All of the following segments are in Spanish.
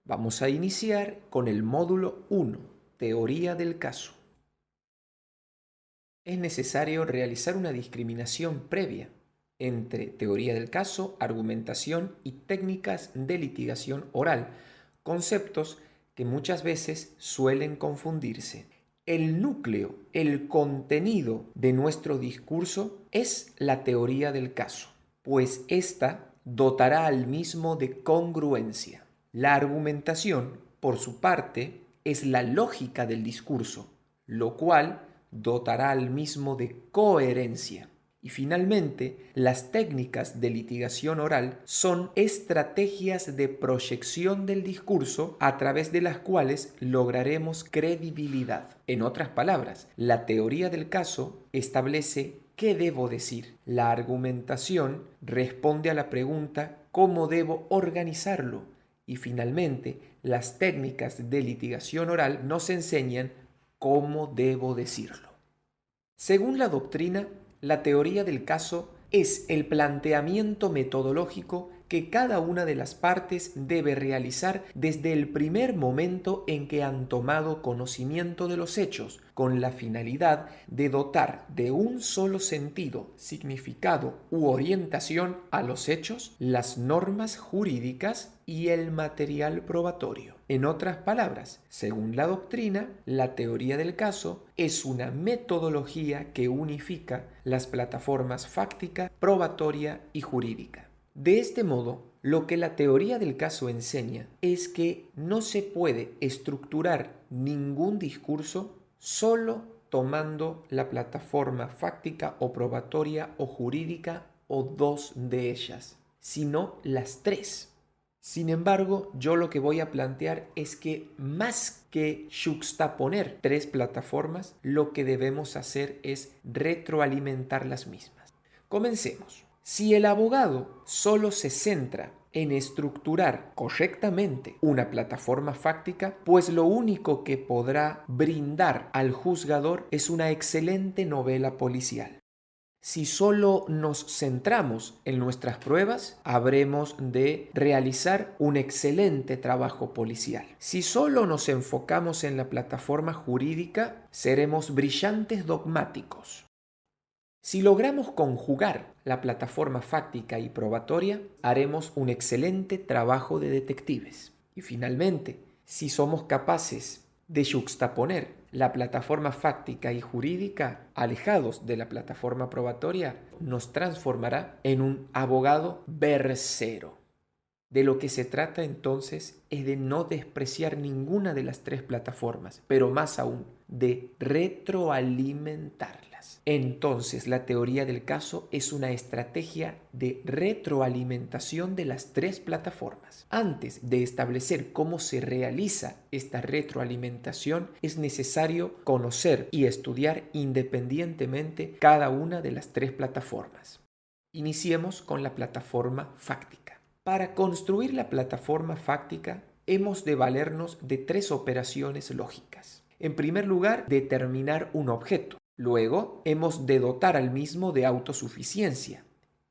Vamos a iniciar con el módulo 1, Teoría del caso. Es necesario realizar una discriminación previa entre teoría del caso, argumentación y técnicas de litigación oral, conceptos que muchas veces suelen confundirse. El núcleo, el contenido de nuestro discurso es la teoría del caso, pues ésta dotará al mismo de congruencia. La argumentación, por su parte, es la lógica del discurso, lo cual dotará al mismo de coherencia. Y finalmente, las técnicas de litigación oral son estrategias de proyección del discurso a través de las cuales lograremos credibilidad. En otras palabras, la teoría del caso establece qué debo decir. La argumentación responde a la pregunta ¿cómo debo organizarlo? Y finalmente, las técnicas de litigación oral nos enseñan cómo debo decirlo. Según la doctrina, la teoría del caso es el planteamiento metodológico que cada una de las partes debe realizar desde el primer momento en que han tomado conocimiento de los hechos, con la finalidad de dotar de un solo sentido, significado u orientación a los hechos, las normas jurídicas y el material probatorio. En otras palabras, según la doctrina, la teoría del caso es una metodología que unifica las plataformas fáctica, probatoria y jurídica. De este modo, lo que la teoría del caso enseña es que no se puede estructurar ningún discurso solo tomando la plataforma fáctica o probatoria o jurídica o dos de ellas, sino las tres. Sin embargo, yo lo que voy a plantear es que más que juxtaponer tres plataformas, lo que debemos hacer es retroalimentar las mismas. Comencemos. Si el abogado solo se centra en estructurar correctamente una plataforma fáctica, pues lo único que podrá brindar al juzgador es una excelente novela policial. Si solo nos centramos en nuestras pruebas, habremos de realizar un excelente trabajo policial. Si solo nos enfocamos en la plataforma jurídica, seremos brillantes dogmáticos. Si logramos conjugar la plataforma fáctica y probatoria, haremos un excelente trabajo de detectives. Y finalmente, si somos capaces de juxtaponer la plataforma fáctica y jurídica alejados de la plataforma probatoria, nos transformará en un abogado versero. De lo que se trata entonces es de no despreciar ninguna de las tres plataformas, pero más aún de retroalimentarlas. Entonces, la teoría del caso es una estrategia de retroalimentación de las tres plataformas. Antes de establecer cómo se realiza esta retroalimentación, es necesario conocer y estudiar independientemente cada una de las tres plataformas. Iniciemos con la plataforma fáctica. Para construir la plataforma fáctica, hemos de valernos de tres operaciones lógicas. En primer lugar, determinar un objeto. Luego, hemos de dotar al mismo de autosuficiencia.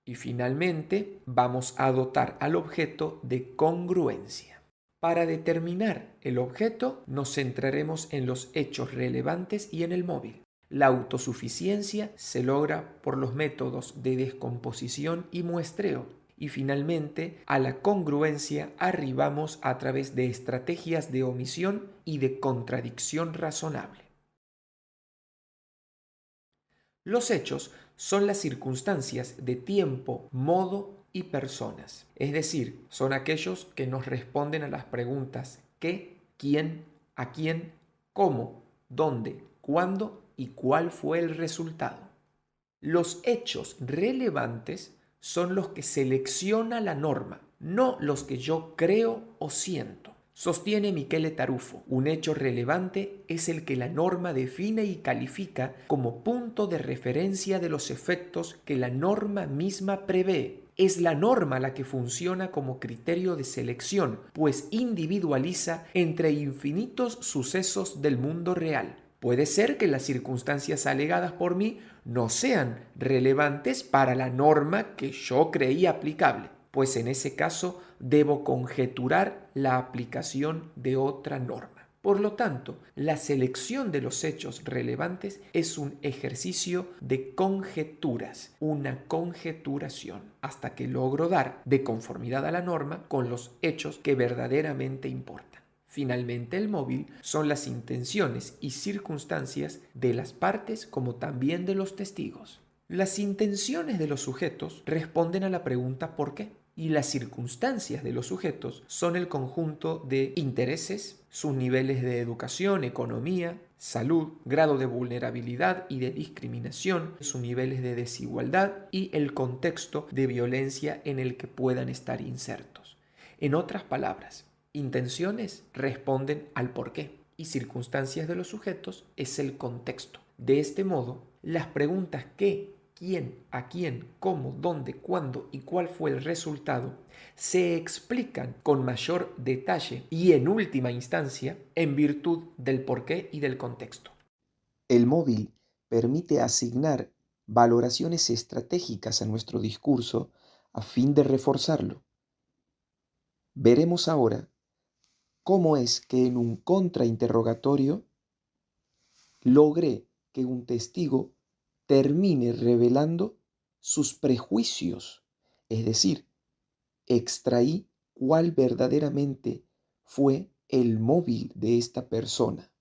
Y finalmente, vamos a dotar al objeto de congruencia. Para determinar el objeto, nos centraremos en los hechos relevantes y en el móvil. La autosuficiencia se logra por los métodos de descomposición y muestreo. Y finalmente, a la congruencia arribamos a través de estrategias de omisión y de contradicción razonable. Los hechos son las circunstancias de tiempo, modo y personas. Es decir, son aquellos que nos responden a las preguntas qué, quién, a quién, cómo, dónde, cuándo y cuál fue el resultado. Los hechos relevantes son los que selecciona la norma, no los que yo creo o siento. Sostiene Michele Tarufo, un hecho relevante es el que la norma define y califica como punto de referencia de los efectos que la norma misma prevé. Es la norma la que funciona como criterio de selección, pues individualiza entre infinitos sucesos del mundo real. Puede ser que las circunstancias alegadas por mí no sean relevantes para la norma que yo creí aplicable, pues en ese caso debo conjeturar la aplicación de otra norma. Por lo tanto, la selección de los hechos relevantes es un ejercicio de conjeturas, una conjeturación, hasta que logro dar, de conformidad a la norma, con los hechos que verdaderamente importan. Finalmente, el móvil son las intenciones y circunstancias de las partes como también de los testigos. Las intenciones de los sujetos responden a la pregunta ¿por qué? Y las circunstancias de los sujetos son el conjunto de intereses, sus niveles de educación, economía, salud, grado de vulnerabilidad y de discriminación, sus niveles de desigualdad y el contexto de violencia en el que puedan estar insertos. En otras palabras, intenciones responden al porqué y circunstancias de los sujetos es el contexto. De este modo, las preguntas qué, quién, a quién, cómo, dónde, cuándo y cuál fue el resultado se explican con mayor detalle y en última instancia en virtud del porqué y del contexto. El móvil permite asignar valoraciones estratégicas a nuestro discurso a fin de reforzarlo. Veremos ahora cómo es que en un contrainterrogatorio logré que un testigo termine revelando sus prejuicios, es decir, extraí cuál verdaderamente fue el móvil de esta persona.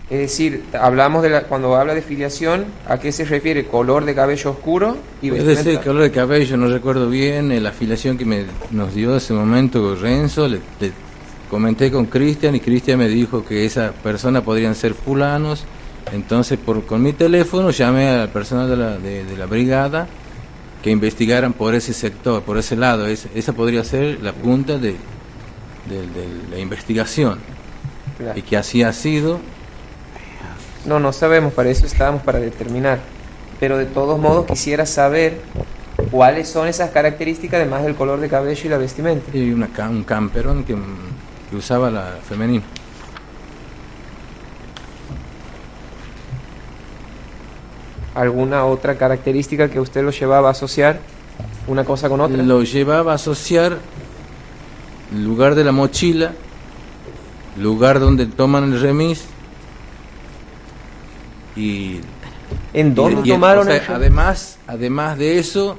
Es decir, hablamos cuando habla de filiación, ¿a qué se refiere? Color de cabello oscuro y Puede vestimenta. ser color de cabello, no recuerdo bien la afiliación que nos dio ese momento Renzo. Le comenté con Cristian y Cristian me dijo que esa persona podrían ser fulanos. Entonces con mi teléfono llamé al personal de la brigada que investigaran por ese sector, por ese lado. Esa podría ser la punta de la investigación. Claro. Y que así ha sido. No sabemos, para eso estábamos, para determinar. Pero de todos modos quisiera saber cuáles son esas características además del color de cabello y la vestimenta. Y un camperón que usaba la femenina. ¿Alguna otra característica que usted lo llevaba a asociar una cosa con otra? Lo llevaba a asociar el lugar de la mochila, lugar donde toman el remis y ¿En dónde y tomaron o sea, el además de eso,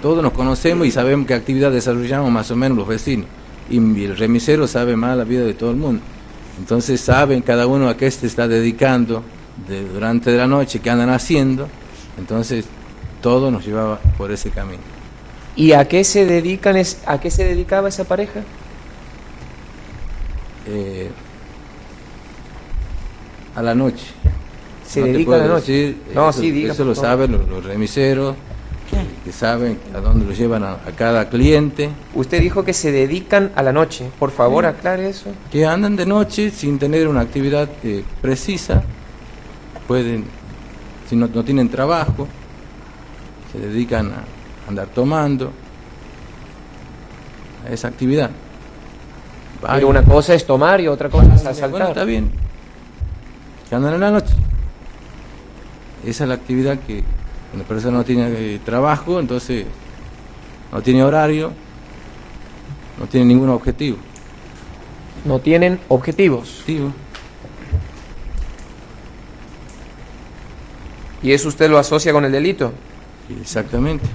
todos nos conocemos y sabemos qué actividad desarrollamos más o menos los vecinos. Y el remisero sabe más la vida de todo el mundo. Entonces saben cada uno a qué se está dedicando durante la noche, qué andan haciendo. Entonces todo nos llevaba por ese camino. ¿Y a qué se dedicaba esa pareja? A la noche. Se No te dedica a la puedo noche. decir, No, eso, sí, diga. eso lo por favor. saben los remiseros, que saben a dónde lo llevan a cada cliente. Usted dijo que se dedican a la noche. Por favor, Sí. aclare eso. Que andan de noche sin tener una actividad precisa, pueden, si no tienen trabajo, se dedican a andar tomando, a esa actividad. Pero una cosa es tomar y otra cosa es asaltar. Bueno, está bien, que andan en la noche. Esa es la actividad que una persona no tiene trabajo, entonces no tiene horario, no tiene ningún objetivo. No tienen objetivos. Objetivo. ¿Y eso usted lo asocia con el delito? Exactamente.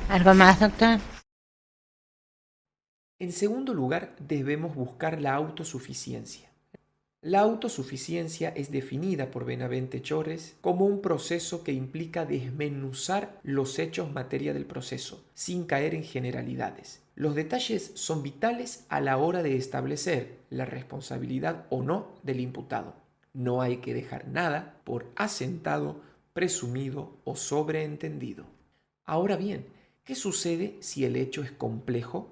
¿Algo más, doctor? En segundo lugar, debemos buscar la autosuficiencia. La autosuficiencia es definida por Benavente Chores como un proceso que implica desmenuzar los hechos materia del proceso, sin caer en generalidades. Los detalles son vitales a la hora de establecer la responsabilidad o no del imputado. No hay que dejar nada por asentado, presumido o sobreentendido. Ahora bien, ¿qué sucede si el hecho es complejo?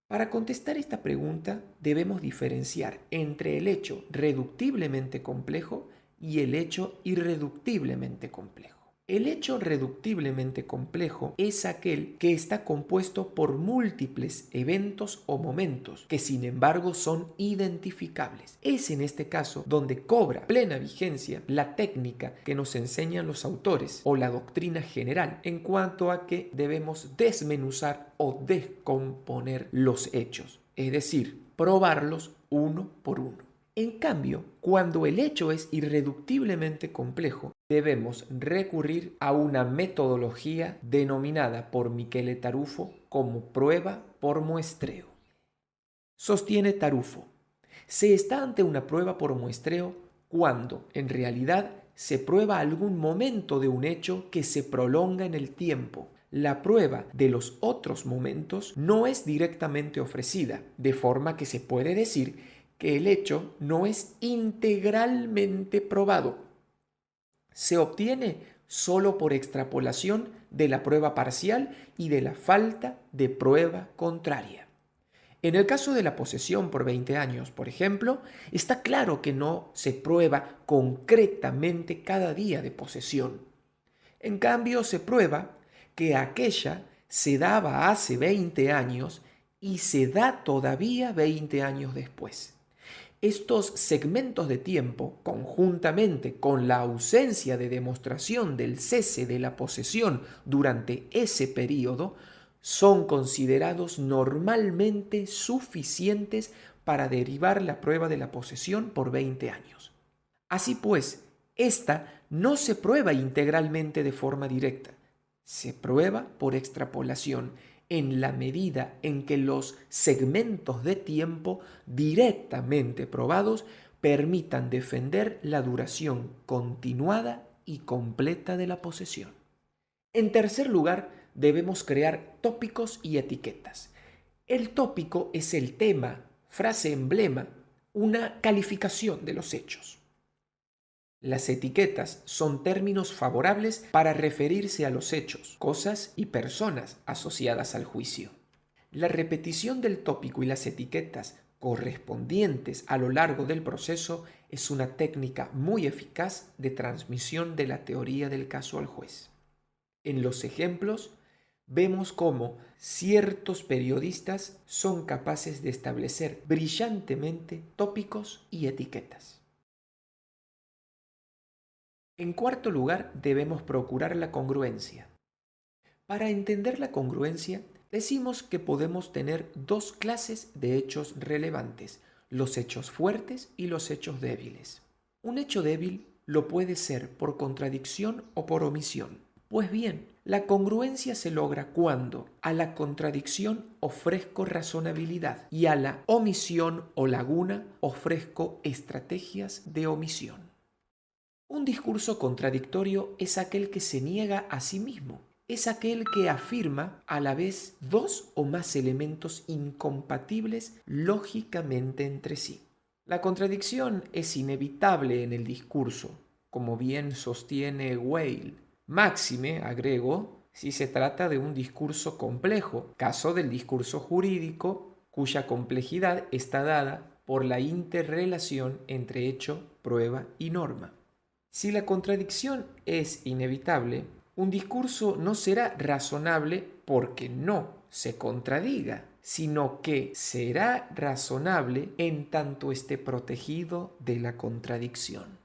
Para contestar esta pregunta debemos diferenciar entre el hecho reductiblemente complejo y el hecho irreductiblemente complejo. El hecho reductiblemente complejo es aquel que está compuesto por múltiples eventos o momentos que sin embargo son identificables. Es en este caso donde cobra plena vigencia la técnica que nos enseñan los autores o la doctrina general en cuanto a que debemos desmenuzar o descomponer los hechos, es decir, probarlos uno por uno. En cambio, cuando el hecho es irreductiblemente complejo, debemos recurrir a una metodología denominada por Michele Tarufo como prueba por muestreo. Sostiene Tarufo, se está ante una prueba por muestreo cuando, en realidad, se prueba algún momento de un hecho que se prolonga en el tiempo. La prueba de los otros momentos no es directamente ofrecida, de forma que se puede decir que el hecho no es integralmente probado. Se obtiene solo por extrapolación de la prueba parcial y de la falta de prueba contraria. En el caso de la posesión por 20 años, por ejemplo, está claro que no se prueba concretamente cada día de posesión. En cambio, se prueba que aquella se daba hace 20 años y se da todavía 20 años después. Estos segmentos de tiempo, conjuntamente con la ausencia de demostración del cese de la posesión durante ese periodo, son considerados normalmente suficientes para derivar la prueba de la posesión por 20 años. Así pues, esta no se prueba integralmente de forma directa, se prueba por extrapolación, en la medida en que los segmentos de tiempo directamente probados permitan defender la duración continuada y completa de la posesión. En tercer lugar, debemos crear tópicos y etiquetas. El tópico es el tema, frase emblema, una calificación de los hechos. Las etiquetas son términos favorables para referirse a los hechos, cosas y personas asociadas al juicio. La repetición del tópico y las etiquetas correspondientes a lo largo del proceso es una técnica muy eficaz de transmisión de la teoría del caso al juez. En los ejemplos vemos cómo ciertos periodistas son capaces de establecer brillantemente tópicos y etiquetas. En cuarto lugar, debemos procurar la congruencia. Para entender la congruencia, decimos que podemos tener dos clases de hechos relevantes, los hechos fuertes y los hechos débiles. Un hecho débil lo puede ser por contradicción o por omisión. Pues bien, la congruencia se logra cuando a la contradicción ofrezco razonabilidad y a la omisión o laguna ofrezco estrategias de omisión. Un discurso contradictorio es aquel que se niega a sí mismo. Es aquel que afirma a la vez dos o más elementos incompatibles lógicamente entre sí. La contradicción es inevitable en el discurso, como bien sostiene Weil. Máxime, agrego, si se trata de un discurso complejo, caso del discurso jurídico, cuya complejidad está dada por la interrelación entre hecho, prueba y norma. Si la contradicción es inevitable, un discurso no será razonable porque no se contradiga, sino que será razonable en tanto esté protegido de la contradicción.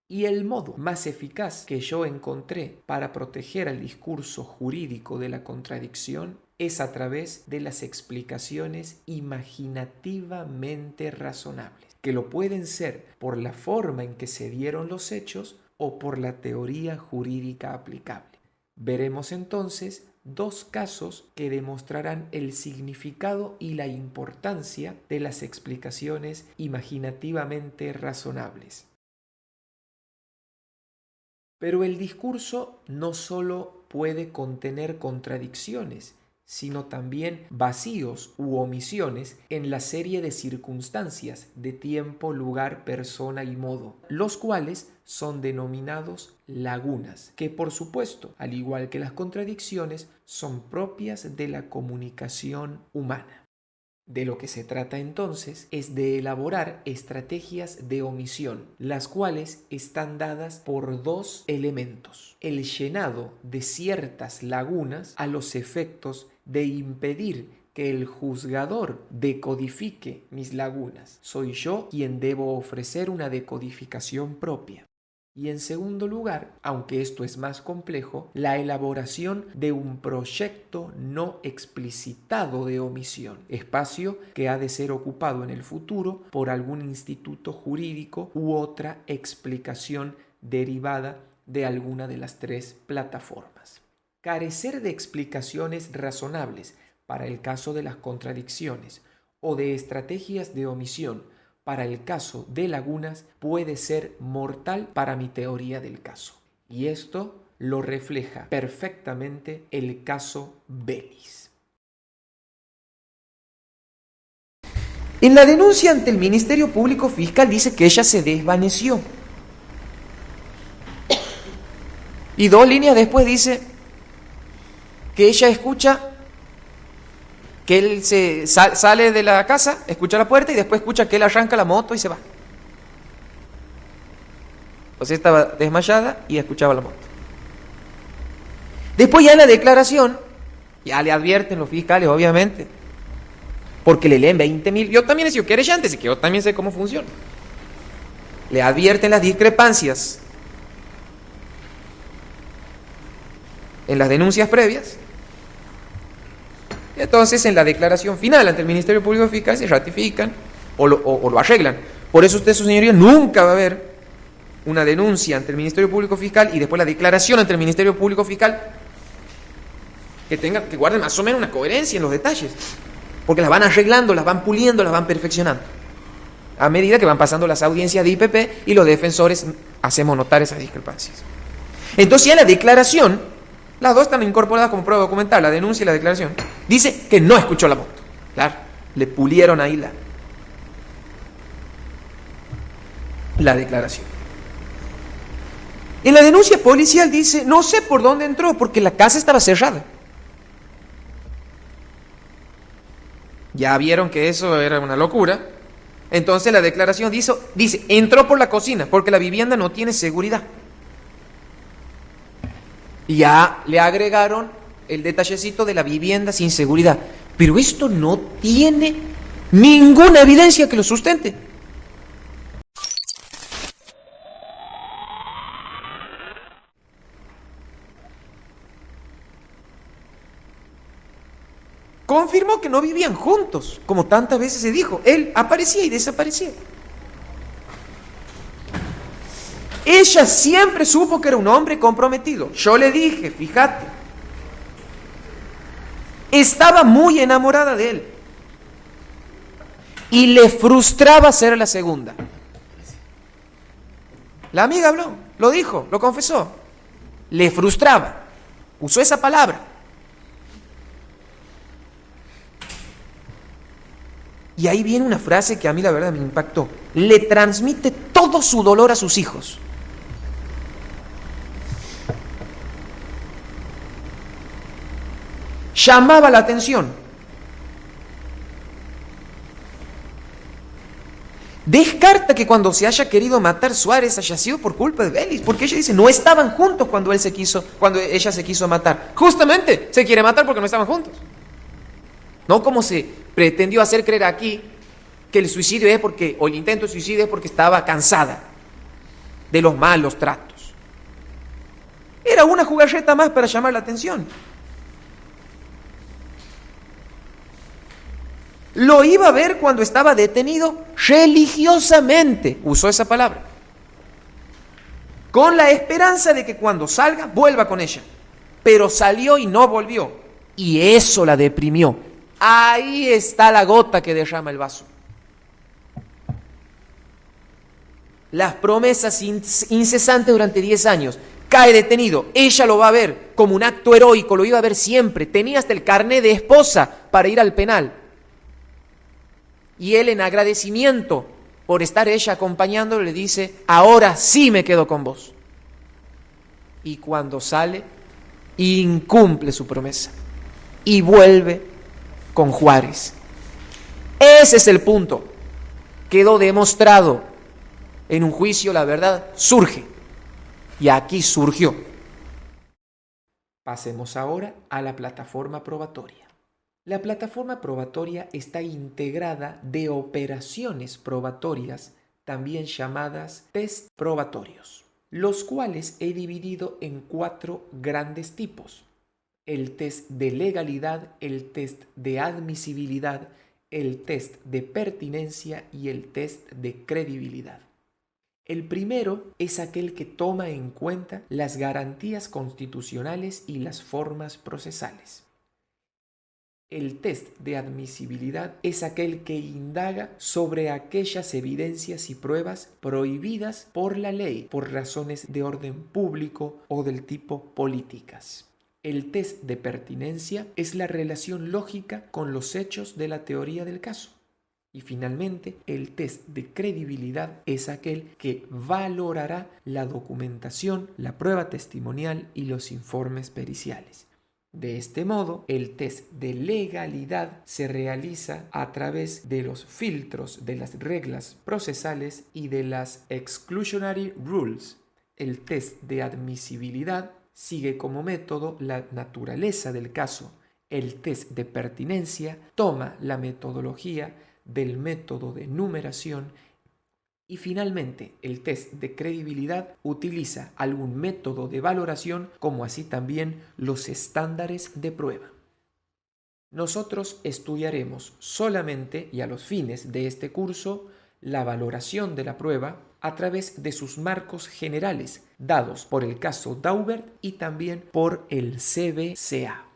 Y el modo más eficaz que yo encontré para proteger al discurso jurídico de la contradicción es a través de las explicaciones imaginativamente razonables, que lo pueden ser por la forma en que se dieron los hechos o por la teoría jurídica aplicable. Veremos entonces dos casos que demostrarán el significado y la importancia de las explicaciones imaginativamente razonables. Pero el discurso no solo puede contener contradicciones, sino también vacíos u omisiones en la serie de circunstancias de tiempo, lugar, persona y modo, los cuales son denominados lagunas, que por supuesto, al igual que las contradicciones, son propias de la comunicación humana. De lo que se trata entonces es de elaborar estrategias de omisión, las cuales están dadas por dos elementos: el llenado de ciertas lagunas a los efectos de impedir que el juzgador decodifique mis lagunas. Soy yo quien debo ofrecer una decodificación propia. Y en segundo lugar, aunque esto es más complejo, la elaboración de un proyecto no explicitado de omisión, espacio que ha de ser ocupado en el futuro por algún instituto jurídico u otra explicación derivada de alguna de las tres plataformas. Carecer de explicaciones razonables para el caso de las contradicciones o de estrategias de omisión para el caso de lagunas puede ser mortal para mi teoría del caso. Y esto lo refleja perfectamente el caso Vélez. En la denuncia ante el Ministerio Público Fiscal dice que ella se desvaneció. Y 2 líneas después dice que ella escucha que él sale de la casa, escucha la puerta y después escucha que él arranca la moto y se va. O sea, estaba desmayada y escuchaba la moto. Después ya en la declaración, ya le advierten los fiscales, obviamente, porque le leen 20.000. Yo también he sido querellante, así que yo también sé cómo funciona. Le advierten las discrepancias en las denuncias previas. Entonces, en la declaración final ante el Ministerio Público Fiscal se ratifican o lo arreglan. Por eso usted, su señoría, nunca va a ver una denuncia ante el Ministerio Público Fiscal y después la declaración ante el Ministerio Público Fiscal que guarden más o menos una coherencia en los detalles, porque las van arreglando, las van puliendo, las van perfeccionando a medida que van pasando las audiencias de IPP y los defensores hacemos notar esas discrepancias. Entonces, ya la declaración, las dos están incorporadas como prueba documental, la denuncia y la declaración. Dice que no escuchó la moto. Claro, le pulieron ahí la declaración. En la denuncia policial dice, no sé por dónde entró, porque la casa estaba cerrada. Ya vieron que eso era una locura. Entonces la declaración dice, entró por la cocina, porque la vivienda no tiene seguridad. Y ya le agregaron el detallecito de la vivienda sin seguridad. Pero esto no tiene ninguna evidencia que lo sustente. Confirmó que no vivían juntos, como tantas veces se dijo. Él aparecía y desaparecía. Ella siempre supo que era un hombre comprometido. Yo le dije, fíjate, estaba muy enamorada de él y le frustraba ser la segunda. La amiga habló, lo dijo, lo confesó. Le frustraba, usó esa palabra. Y ahí viene una frase que a mí la verdad me impactó. Le transmite todo su dolor a sus hijos. Llamaba la atención. Descarta que cuando se haya querido matar Suárez haya sido por culpa de Vélez, porque ella dice, no estaban juntos cuando ella se quiso matar. Justamente se quiere matar porque no estaban juntos. No como se pretendió hacer creer aquí que el suicidio es porque, o el intento de suicidio es porque estaba cansada de los malos tratos. Era una jugarreta más para llamar la atención. Lo iba a ver cuando estaba detenido religiosamente, usó esa palabra, con la esperanza de que cuando salga vuelva con ella. Pero salió y no volvió, y eso la deprimió. Ahí está la gota que derrama el vaso. Las promesas incesantes durante 10 años. Cae detenido, ella lo va a ver como un acto heroico, lo iba a ver siempre. Tenía hasta el carné de esposa para ir al penal. Y él, en agradecimiento por estar ella acompañándolo, le dice, ahora sí me quedo con vos. Y cuando sale, incumple su promesa y vuelve con Juárez. Ese es el punto. Quedó demostrado. En un juicio la verdad surge. Y aquí surgió. Pasemos ahora a la plataforma probatoria. La plataforma probatoria está integrada de operaciones probatorias, también llamadas test probatorios, los cuales he dividido en 4 grandes tipos: el test de legalidad, el test de admisibilidad, el test de pertinencia y el test de credibilidad. El primero es aquel que toma en cuenta las garantías constitucionales y las formas procesales. El test de admisibilidad es aquel que indaga sobre aquellas evidencias y pruebas prohibidas por la ley por razones de orden público o del tipo políticas. El test de pertinencia es la relación lógica con los hechos de la teoría del caso. Y finalmente, el test de credibilidad es aquel que valorará la documentación, la prueba testimonial y los informes periciales. De este modo, el test de legalidad se realiza a través de los filtros de las reglas procesales y de las exclusionary rules. El test de admisibilidad sigue como método la naturaleza del caso. El test de pertinencia toma la metodología del método de numeración. Y finalmente, el test de credibilidad utiliza algún método de valoración, como así también los estándares de prueba. Nosotros estudiaremos solamente, y a los fines de este curso, la valoración de la prueba a través de sus marcos generales, dados por el caso Daubert y también por el CBCA.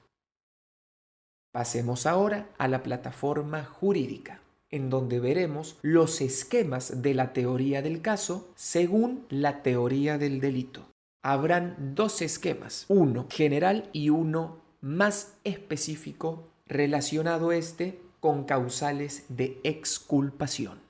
Pasemos ahora a la plataforma jurídica, en donde veremos los esquemas de la teoría del caso según la teoría del delito. Habrán 2 esquemas, uno general y uno más específico, relacionado con causales de exculpación.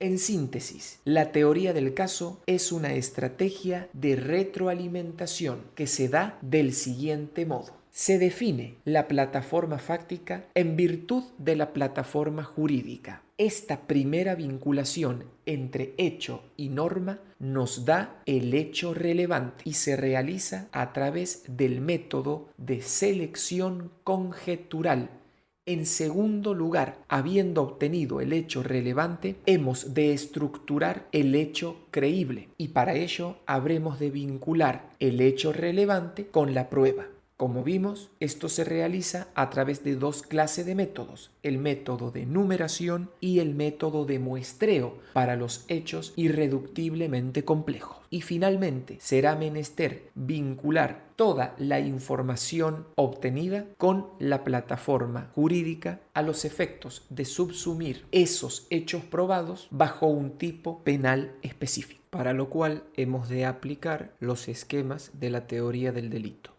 En síntesis, la teoría del caso es una estrategia de retroalimentación que se da del siguiente modo. Se define la plataforma fáctica en virtud de la plataforma jurídica. Esta primera vinculación entre hecho y norma nos da el hecho relevante y se realiza a través del método de selección conjetural. En segundo lugar, habiendo obtenido el hecho relevante, hemos de estructurar el hecho creíble y para ello habremos de vincular el hecho relevante con la prueba. Como vimos, esto se realiza a través de 2 clases de métodos, el método de numeración y el método de muestreo para los hechos irreductiblemente complejos. Y finalmente, será menester vincular toda la información obtenida con la plataforma jurídica a los efectos de subsumir esos hechos probados bajo un tipo penal específico, para lo cual hemos de aplicar los esquemas de la teoría del delito.